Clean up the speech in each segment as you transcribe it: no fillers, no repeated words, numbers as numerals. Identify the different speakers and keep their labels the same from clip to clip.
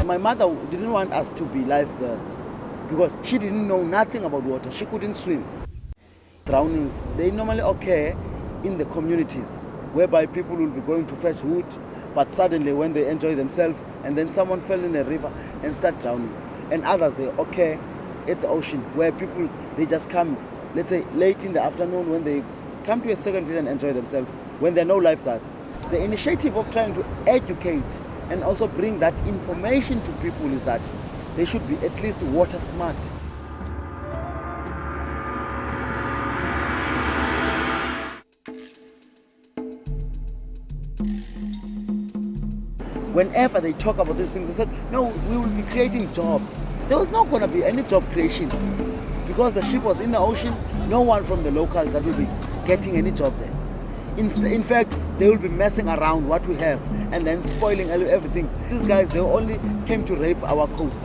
Speaker 1: My mother didn't want us to be lifeguards because she didn't know nothing about water. She couldn't swim. Drownings, they normally occur in the communities whereby people will be going to fetch wood, but suddenly when they enjoy themselves and then someone fell in a river and start drowning. And others, they occur at the ocean where people, they just come, let's say late in the afternoon when they come to a second place and enjoy themselves when there are no lifeguards. The initiative of trying to educate and also bring that information to people is that they should be at least water smart. Whenever they talk about these things, they said, no, we will be creating jobs. There was not going to be any job creation because the ship was in the ocean. No one from the local that will be getting any job there. In fact, they will be messing around what we have and then spoiling everything. These guys, they only came to rape our coast.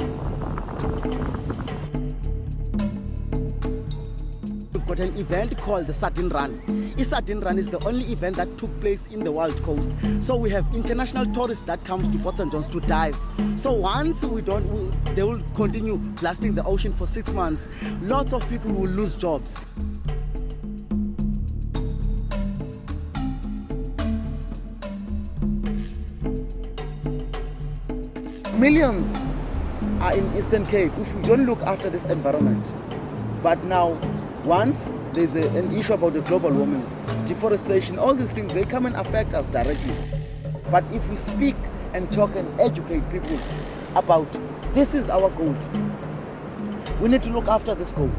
Speaker 1: We've got an event called the Sardine Run. The Sardine Run is the only event that took place in the Wild Coast. So we have international tourists that comes to Port St. John's to dive. So once they will continue blasting the ocean for 6 months. Lots of people will lose jobs. Millions are in Eastern Cape if we don't look after this environment. But now, once there's an issue about the global warming, deforestation, all these things, they come and affect us directly. But if we speak and talk and educate people about this is our gold, we need to look after this gold.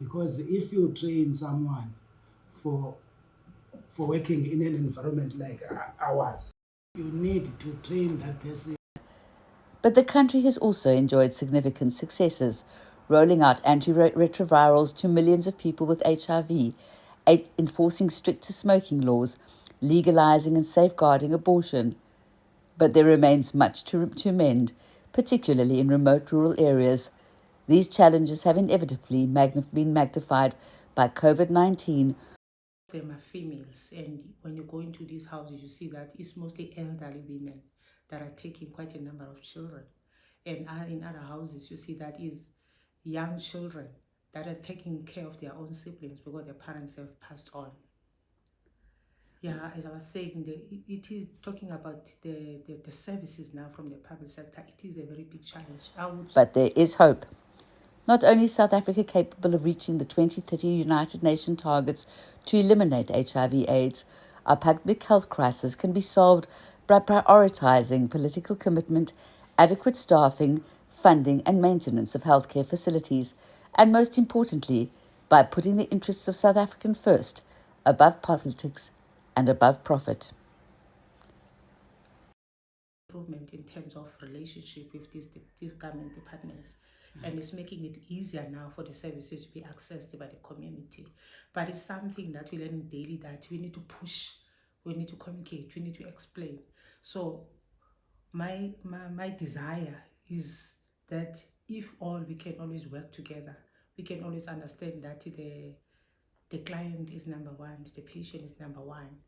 Speaker 2: Because if you train someone for working in an environment like ours, you need to train that person.
Speaker 3: But the country has also enjoyed significant successes, rolling out antiretrovirals to millions of people with HIV, enforcing stricter smoking laws, legalizing and safeguarding abortion. But there remains much to mend, particularly in remote rural areas. These challenges have inevitably been magnified by COVID-19.
Speaker 4: Them are females, and when you go into these houses, you see that it's mostly elderly women that are taking quite a number of children. And in other houses, you see that is young children that are taking care of their own siblings because their parents have passed on. Yeah, as I was saying, it is talking about the services now from the public sector. It is a very big challenge.
Speaker 3: But there is hope. Not only is South Africa capable of reaching the 2030 United Nations targets to eliminate HIV/AIDS, our public health crisis can be solved by prioritising political commitment, adequate staffing, funding and maintenance of healthcare facilities, and most importantly, by putting the interests of South African first, above politics and above profit.
Speaker 4: Improvement in terms of relationship with these government departments, and it's making it easier now for the services to be accessed by the community. But it's something that we learn daily, that we need to push, we need to communicate, we need to explain. So my desire is that if all we can always work together, we can always understand that the client is number one, the patient is number one.